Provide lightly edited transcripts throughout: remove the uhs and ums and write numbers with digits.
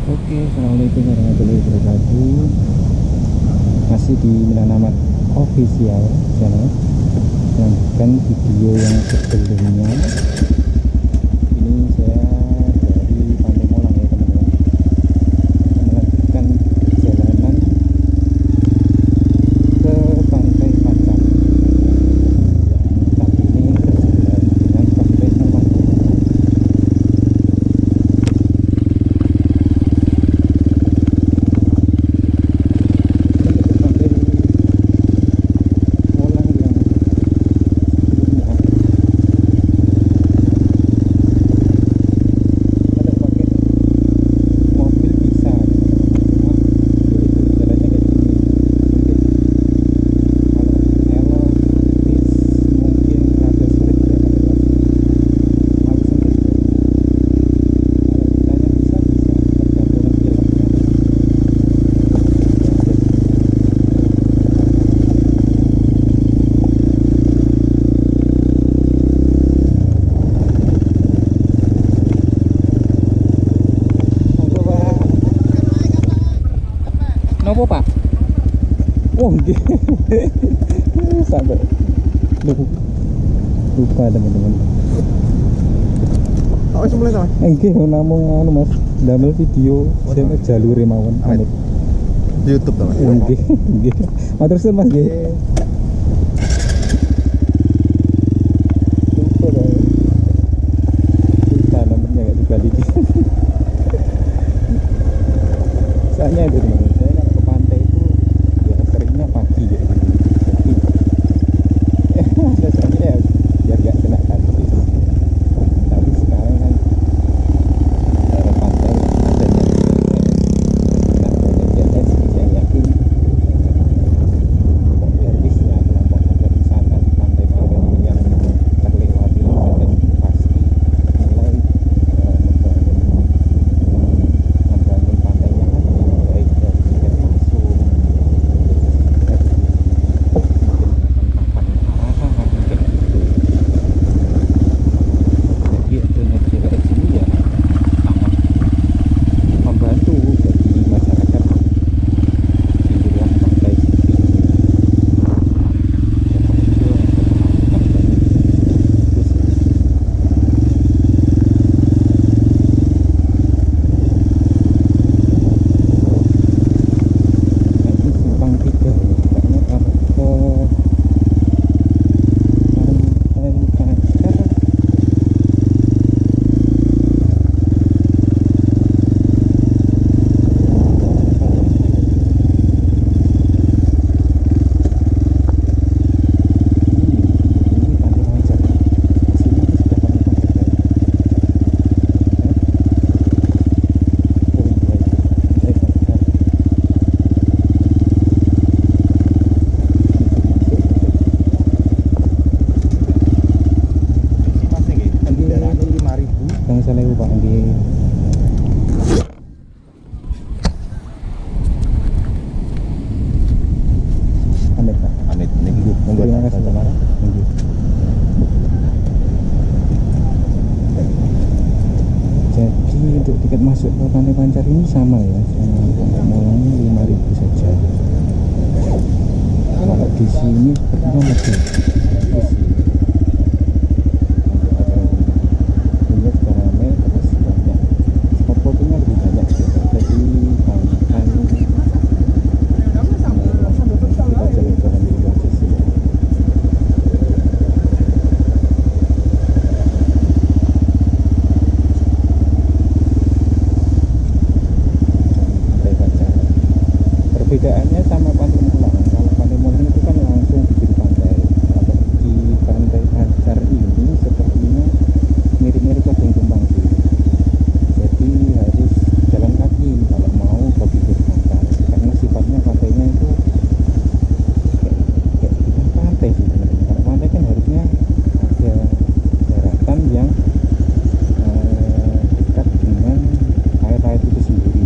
Oke, assalamualaikum warahmatullahi wabarakatuh. Masih di Milan Amat Official channel. Lanjutkan video yang sebelumnya. Ini saya dari Pantai Molang ya teman-teman. Kita melanjutkan perjalanan ke Pantai Pancar yang saat ini berseberangan dengan Pantai Molang. Nopo Pak? Oh nggih. Sampai lupa teman-teman. Oh, mulai sama. Nggih namung anu Mas, damel video sing jalure mawon. Amit. Di YouTube to, Mas. Nggih, nggih. Matur suwun Mas nggih. Lupa dong. Lupa nomornya enggak dibalikin. Soalnya itu teman-teman, saya kalau ke pantai itu ya seringnya pagi ya. Jadi soalnya ya biar gak kena kanti. Tapi sekarang kan daerah pantai adanya GPS, saya yakin servisnya kelompok wisata di pantai-pantai yang terlewati GPS pasti mulai membangun pantainya kan baik dari tiket masuk, arahan kayak gitu. Jadi adanya GPS ini ya sangat membantu bagi masyarakat di wilayah pantai sini. Ini simpang 3 kayaknya kalau ke Pantai Pancar. Ini Pantai Pancar. Sini sudah Pantai Pancar ya. Oh iya itu Pantai Pancar. Isi Mas iki. Kendaraannya 5.000. Bang Salehu Pak nggih. Amit Pak. Amit niki Terima kasih Pak. Nggih. Jadi untuk tiket masuk ke Pantai Pancar ini sama ya, sama Pantai Molang 5.000 saja. Kalau di sini sepertinya lebih. Di sini. Ini juga ramai, terus banyak. Spot fotonya lebih banyak sih. Jadi pantai kita jalan-jalan dulu aja sih. Pantai Pancar. Perbedaannya sama Pantai Molang. Kalau Pantai Molang itu kan langsung di pantai. Kalau di Pantai Pancar ini sepertinya mirip-mirip Cageng Tumbang sih. Jadi harus jalan kaki kalau mau ke bibir pantai. Karena sifatnya pantainya itu kayak bukan pantai sih sebenarnya. Kalau pantai kan harusnya ada daratan yang dekat dengan air-air itu sendiri.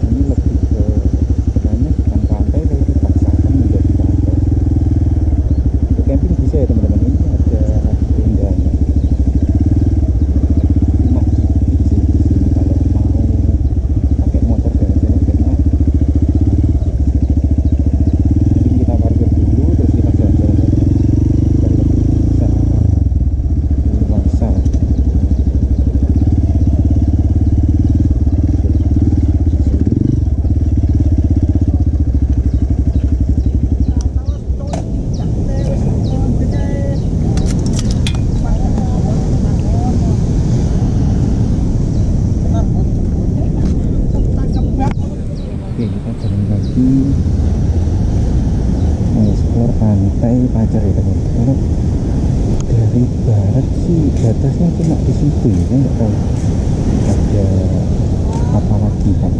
Ini lebih ke sebenarnya bukan pantai Pacar ya teman. Kalau dari barat sih batasnya cuma di situ ya, saya nggak tahu ada apa lagi kan.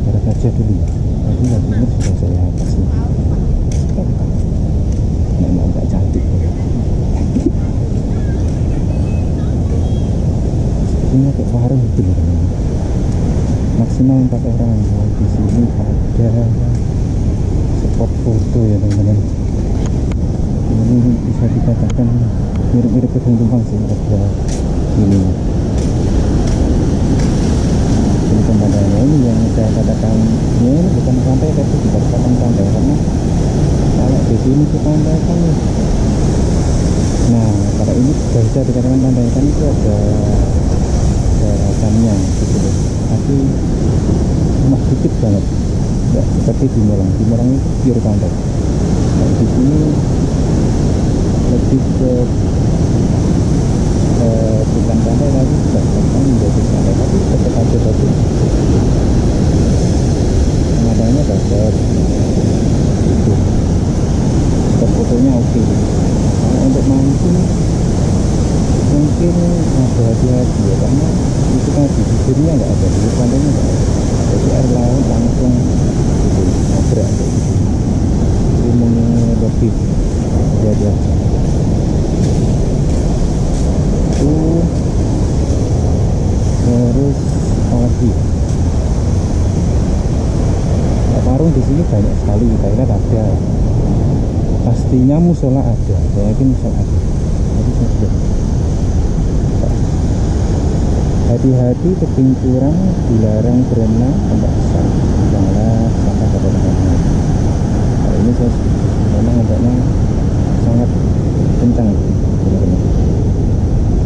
Barat aja dulu. Tadi yang timur sudah saya kasih stop. Memang nggak cantik. Sepertinya kayak warung gitu loh teman. Maksimal 4 orang. Nah, di sini ada spot foto ya teman-teman. Ini bisa dikatakan mirip-mirip Gedung Tumpang sih, ada ini pemandangannya ini yang saya katakan ini bukan pantai tapi dikatakan pantai karena kalau di sini ke pantai kan, nah kalau ini bisa dikatakan pantai kan itu ada daratannya gitu loh, tapi cuma sedikit banget, nggak seperti di Malang itu pure pantai. Nah, di sini lebih ke bukan pantai lagi, bahkan menjadi pantai tapi tetap aja bagus, pemandangannya bagus itu, spot fotonya oke. Nah, untuk mancing mungkin ada hati-hati ya, karena itu tadi bibirnya nggak ada, bibir pantainya nggak ada, jadi air laut langsung gitu nabrak kayak gitu. Ilmunya lebih jadi aja itu. Terus apa lagi, warung di sini banyak sekali. Saya lihat ada, pastinya musola ada, saya yakin musola ada. Jadi saya sudah hati-hati, tebing curang, dilarang berenang, ombak besar, janganlah sampai pada tempatnya. Kalau ini saya memang ombaknya sangat kencang benar-benar,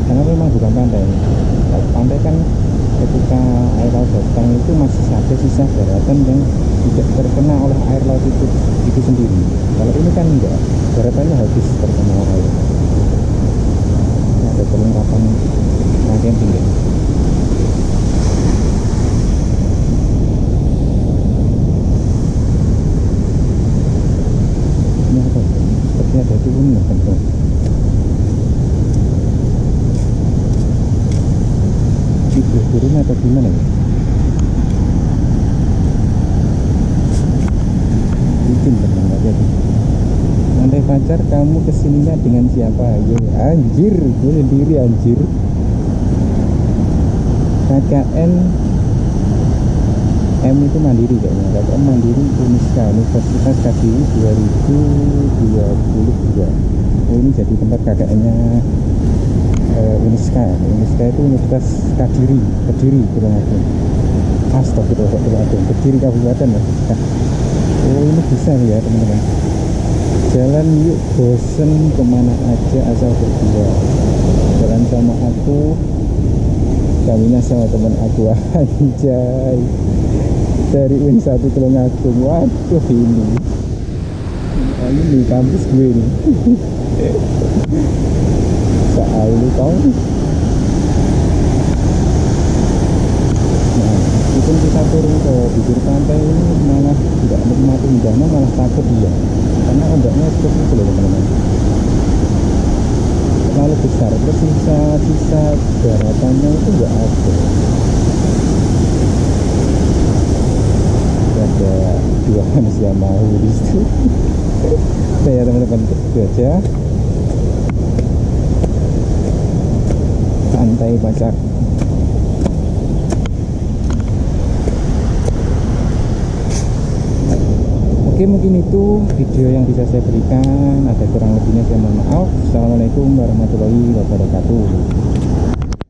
karena memang bukan pantai. Kalau pantai kan ketika air laut datang itu masih ada sisa daratan yang tidak terkena oleh air laut itu sendiri. Kalau ini kan enggak, daratannya habis terkena air. Ada perlengkapan rangkaian tinggi. Ini apa? Sepertinya ada turun ya teman-teman. Turun atau gimana ya? Izin teman, jadi Pantai Pacar, kamu kesininya dengan siapa? Yo, anjir, gue sendiri anjir. KKN M itu mandiri kayaknya, KKN mandiri Uniska, Universitas KDI 2022. Oh, ini jadi tempat KKN-nya Uniska. Uniska itu Universitas Kediri Tulungagung. Astagfirullahaladzim, Kediri Kabupaten ya. Oh, ini bisa ya teman-teman. Jalan yuk, bosen kemana aja asal berdua. Jalan sama aku, kawinnya sama teman aku. Anjay, dari UN1 Tulungagung. Waduh, ini kampus gue nih. Soal lu tau nih. Nah, meskipun kita turun ke bibir pantai ini malah tidak menikmati indahnya, malah takut dia, karena ombaknya seperti itu loh teman-teman, terlalu besar. Terus sisa daratannya itu nggak ada. Ada dua manusia mau di situ. Saya teman-teman, itu aja Pantai Pacar. Oke, mungkin itu video yang bisa saya berikan. Ada kurang lebihnya saya mohon maaf. Assalamualaikum warahmatullahi wabarakatuh.